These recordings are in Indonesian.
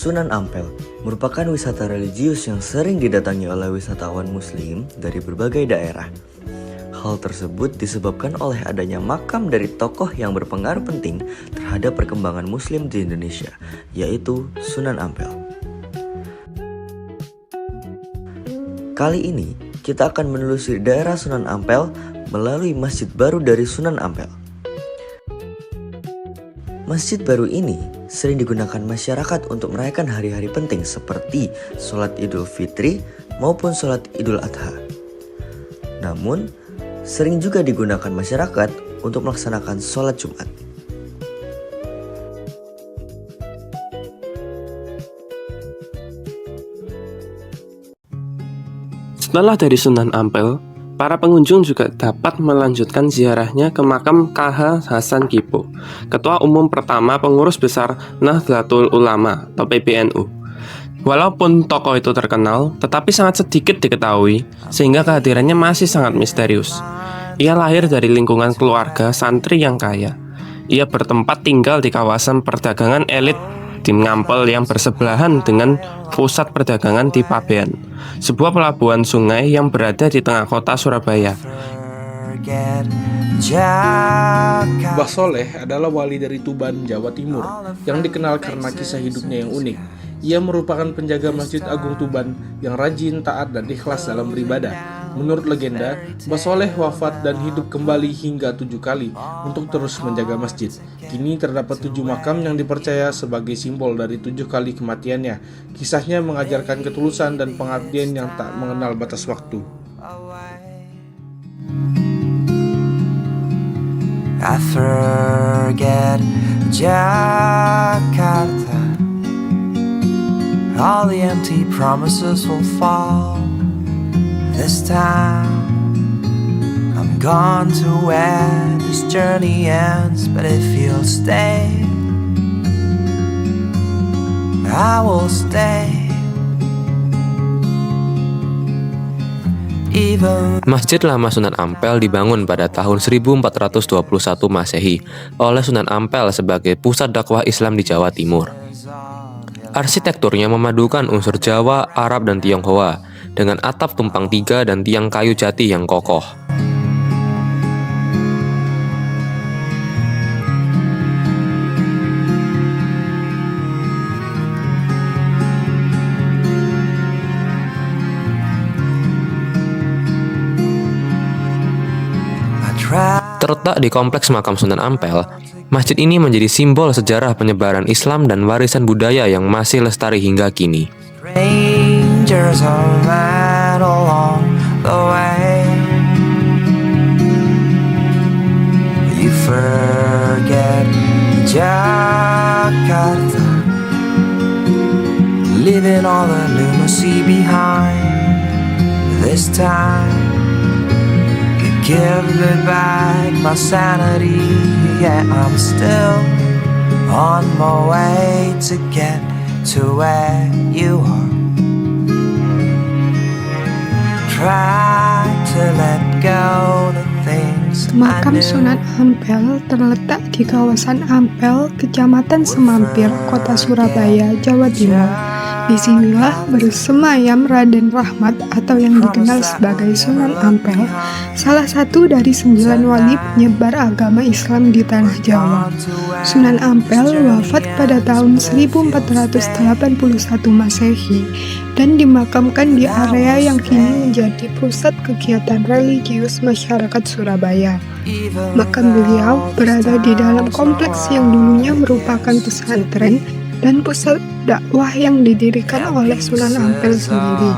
Sunan Ampel merupakan wisata religius yang sering didatangi oleh wisatawan muslim dari berbagai daerah. Hal tersebut disebabkan oleh adanya makam dari tokoh yang berpengaruh penting terhadap perkembangan muslim di Indonesia, yaitu Sunan Ampel. Kali ini kita akan menelusuri daerah Sunan Ampel melalui masjid baru dari Sunan Ampel. Masjid baru ini sering digunakan masyarakat untuk merayakan hari-hari penting seperti sholat Idul Fitri maupun sholat Idul Adha. Namun, sering juga digunakan masyarakat untuk melaksanakan sholat Jumat. Setelah dari Sunan Ampel, para pengunjung juga dapat melanjutkan ziarahnya ke makam KH Hasan Kipo, Ketua Umum pertama Pengurus Besar Nahdlatul Ulama atau PBNU. Walaupun tokoh itu terkenal, tetapi sangat sedikit diketahui, sehingga kehadirannya masih sangat misterius. Ia lahir dari lingkungan keluarga santri yang kaya. Ia bertempat tinggal di kawasan perdagangan elit di Ngampel yang bersebelahan dengan pusat perdagangan di Pabean, sebuah pelabuhan sungai yang berada di tengah kota Surabaya. Mbah Soleh adalah wali dari Tuban, Jawa Timur, yang dikenal karena kisah hidupnya yang unik. Ia merupakan penjaga Masjid Agung Tuban yang rajin, taat, dan ikhlas dalam beribadah. Menurut legenda, Mbah Soleh wafat dan hidup kembali hingga 7 kali untuk terus menjaga masjid. Kini terdapat 7 makam yang dipercaya sebagai simbol dari 7 kali kematiannya. Kisahnya mengajarkan ketulusan dan pengabdian yang tak mengenal batas waktu. I forget Jakarta. All the empty promises will fall. This time I'm gone to where this journey ends, but if you'll stay, I will stay. Masjid Lama Sunan Ampel dibangun pada tahun 1421 Masehi oleh Sunan Ampel sebagai pusat dakwah Islam di Jawa Timur. Arsitekturnya memadukan unsur Jawa, Arab, dan Tionghoa dengan atap tumpang tiga dan tiang kayu jati yang kokoh. Terletak di kompleks makam Sunan Ampel, masjid ini menjadi simbol sejarah penyebaran Islam dan warisan budaya yang masih lestari hingga kini. Strangers are met along the way. You forget Jakarta, leaving all the lunacy behind. This time give me back my sanity. Yeah, I'm still on my way to get to where you are. Try to let go the things Makam Sunan Ampel terletak di kawasan Ampel, Kecamatan Semampir, Kota Surabaya, Jawa Timur. Disinilah bersemayam Raden Rahmat atau yang dikenal sebagai Sunan Ampel, salah satu dari 9 wali penyebar agama Islam di tanah Jawa. Sunan Ampel wafat pada tahun 1481 Masehi dan dimakamkan di area yang kini menjadi pusat kegiatan religius masyarakat Surabaya. Makam beliau berada di dalam kompleks yang dulunya merupakan pesantren dan pusat dakwah yang didirikan oleh Sunan Ampel sendiri.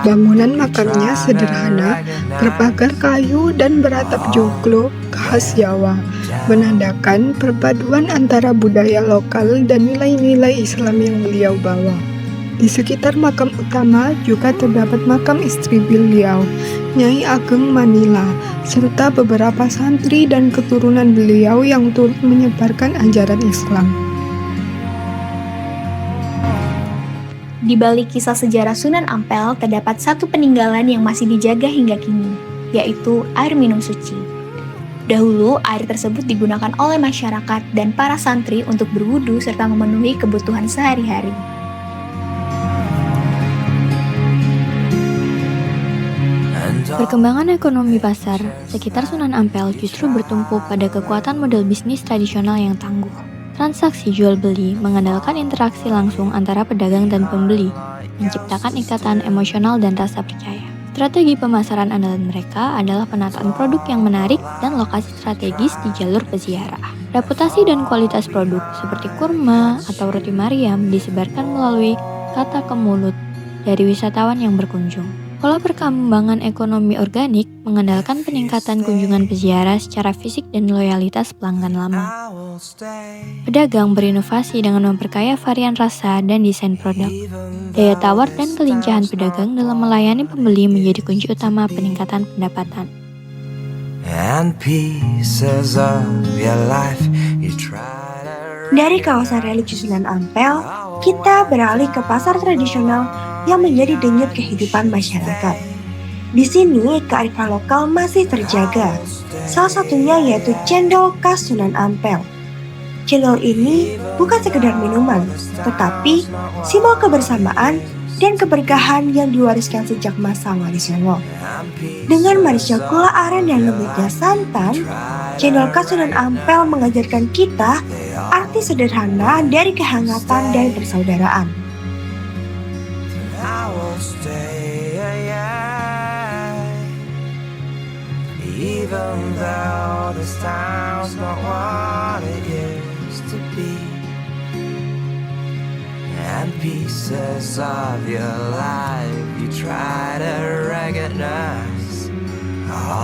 Bangunan makamnya sederhana, berpagar kayu dan beratap joglo khas Jawa, menandakan perpaduan antara budaya lokal dan nilai-nilai Islam yang beliau bawa. Di sekitar makam utama juga terdapat makam istri beliau, Nyai Ageng Manila, serta beberapa santri dan keturunan beliau yang turut menyebarkan ajaran Islam. Di balik kisah sejarah Sunan Ampel terdapat satu peninggalan yang masih dijaga hingga kini, yaitu air minum suci. Dahulu, air tersebut digunakan oleh masyarakat dan para santri untuk berwudu serta memenuhi kebutuhan sehari-hari. Perkembangan ekonomi pasar sekitar Sunan Ampel justru bertumpu pada kekuatan model bisnis tradisional yang tangguh. Transaksi jual-beli mengandalkan interaksi langsung antara pedagang dan pembeli, menciptakan ikatan emosional dan rasa percaya. Strategi pemasaran andalan mereka adalah penataan produk yang menarik dan lokasi strategis di jalur peziarah. Reputasi dan kualitas produk seperti kurma atau roti Maryam disebarkan melalui kata ke mulut dari wisatawan yang berkunjung. Pola perkembangan ekonomi organik mengandalkan peningkatan kunjungan peziarah secara fisik dan loyalitas pelanggan lama. Pedagang berinovasi dengan memperkaya varian rasa dan desain produk. Daya tawar dan kelincahan pedagang dalam melayani pembeli menjadi kunci utama peningkatan pendapatan. And pieces of your life you try to Dari kawasan religi Sunan Ampel, kita beralih ke pasar tradisional yang menjadi denyut kehidupan masyarakat. Di sini, kearifan lokal masih terjaga. Salah satunya yaitu cendol khas Sunan Ampel. Cendol ini bukan sekedar minuman, tetapi simbol kebersamaan dan keberkahan yang diwariskan sejak masa Wali Songo. Dengan manisnya gula aren dan lembutnya santan, cendol khas Sunan Ampel mengajarkan kita arti sederhana dari kehangatan dan persaudaraan. I will stay, even though this town's not what it used to be, and pieces of your life you try to recognize.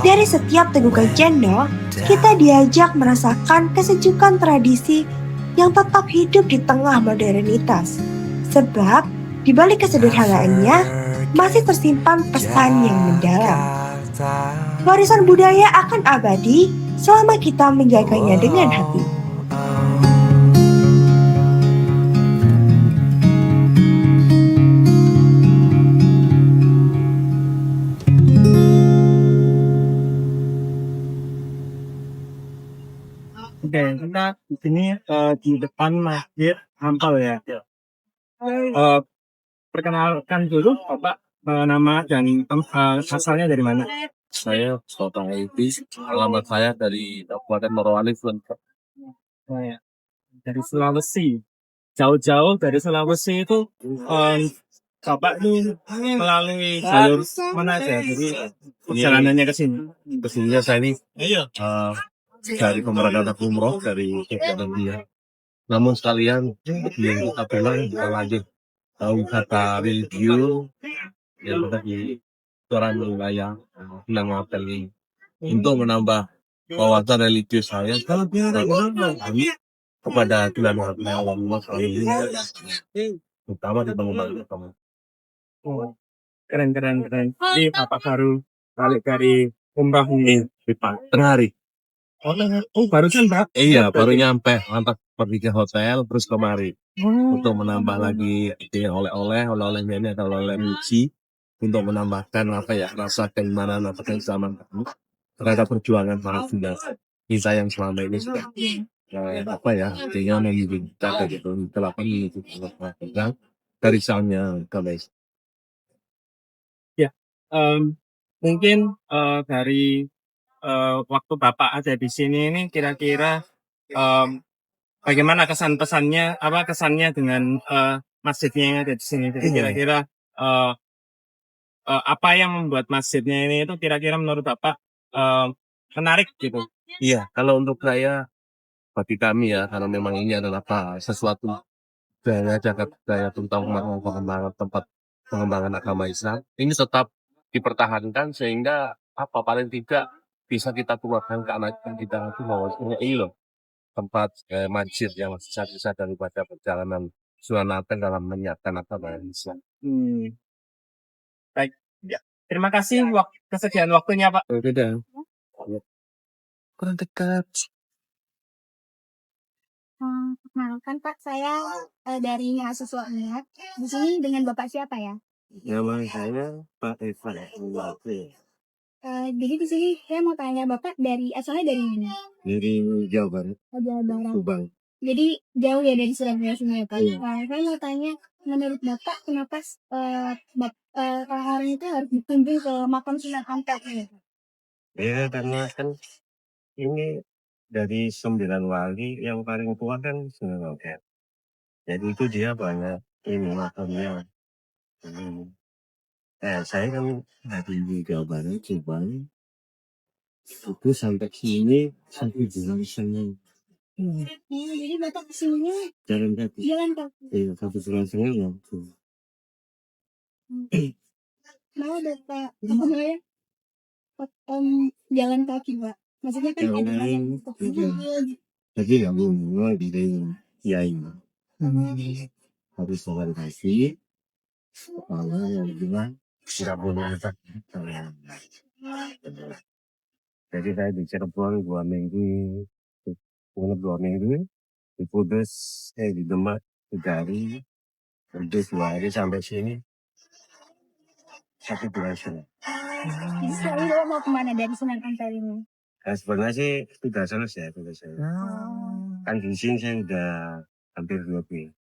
Dari setiap tegukan cendol, kita diajak merasakan kesejukan tradisi yang tetap hidup di tengah modernitas. Sebab, di balik kesederhanaannya, masih tersimpan pesan yang mendalam. Warisan budaya akan abadi selama kita menjaganya dengan hati. Oke, kita di sini di depan Masjid Ampel ya. Perkenalkan dulu Bapak, nama dan asalnya dari mana? Saya Sultan Aibis, alamat saya dari Kabupaten Morowali, Oh ya, dari Sulawesi. Jauh-jauh dari Sulawesi itu Bapak itu melalui jalur mana aja? Jadi perjalanannya ke sini. Kesininya saya ini dari pemberangkatan umroh dari kegiatan dia. Namun sekalian yang kita bilang kita lanjut wisata religius yang ada di Toran wilayah Sunan Ampel ini untuk menambah wawasan religius saya kepada Sunan Ampel ini, terutama di pengembangan agama. Oh, keren. Jadi Bapak baru balik dari umrah ini. Tengah hari. Oh, barusan Pak? Iya, baru nyampe, lantas pergi ke hotel, terus kemari untuk menambah lagi oleh-oleh ini ada oleh-oleh Muji untuk menambahkan rasa keimanan atau kesamaan kami terhadap perjuangan para bunda kita yang selama ini sudah artinya membimbing kita gitu delapan menuju ke dari soundnya guys. Ya, mungkin dari waktu Bapak ada di sini ini kira-kira bagaimana kesannya dengan masjidnya yang ada di sini? Jadi kira-kira apa yang membuat masjidnya ini itu kira-kira menurut Bapak menarik gitu? Iya, kalau untuk saya bagi kami ya, karena memang ini adalah sesuatu budaya jagat budaya tentang pengembangan agama Islam, ini tetap dipertahankan sehingga paling tidak bisa kita keluarkan ke anak kita itu bahwa ini loh tempat masjid yang sisa-sisa daripada perjalanan Sunan Ampel dalam menyiapkan agama Islam. Baik, ya. Terima kasih kesediaan waktunya Pak. Beda. Kurang dekat. Perkenalkan Pak, saya dari mahasiswa UNED. Di sini dengan Bapak siapa ya? Nama saya Pak Evan. Jadi di sini saya mau tanya Bapak asalnya dari mana? Dari Jawa Barat. Jawa Barat. Subang. Jadi jauh ya dari Surabaya sini ya Pak. Saya mau tanya menurut Bapak kenapa orang-orang itu harus berkunjung ke makam Sunan Ampel ini? Ya karena kan ini dari 9 wali yang paling tua kan Sunan Ampel. Jadi itu dia banyak ini makamnya. Saya kan dari Jawa Barat, Subang. Itu sampai sini 1,5 bulan. Jadi Bapak kesini Jalan kaki. jalan kaki. Iya, 1,5 bulan waktu. Mau Bapak jalan kaki, Pak? Maksudnya kan ada banyak Jadi nggak boleh di kiai. Harus jalan kaki. Kepala yang bilang nggak boleh letak. Jadi saya di Cirebon 2 minggu, kemudian 2 minggu, di Kudus, di Demak 3 hari, Kudus 2 hari sampai sini 1 bulan sudah. Jadi sekarang Bapak mau kemana dari Sunan Ampel ini? Nah, sebenarnya sih sudah selesai. Kan di sini saya udah hampir 2 bulan.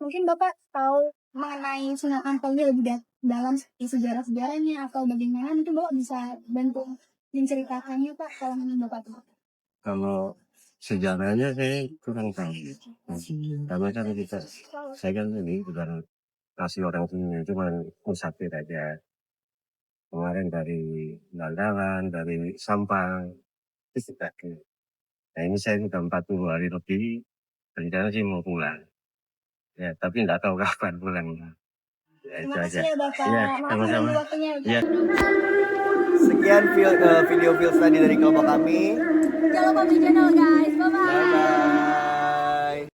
Mungkin Bapak tahu mengenai Sunan Ampel ini lebih dalam sejarah-sejarahnya atau bagaimana, mungkin Bapak bisa bantu menceritakannya, Pak, kalau menurut Bapak tuh. Kalau sejarahnya saya kurang tahu. Karena kan saya kan ini bukan kasih orang sini, cuma musafir aja. Kemarin dari Landalan, dari Sampang, itu sudah. Nah ini saya sudah 40 hari lebih, rencana sih mau pulang. Ya, tapi nggak tahu kapan pulangnya. Ya, itu Terima aja. kasih ya Bapak. Ya, Maaf sama-sama. mengganggu waktunya. Ya. Sekian video Phil study dari kelompok kami. Jangan lupa di channel guys. Bye-bye. Bye-bye.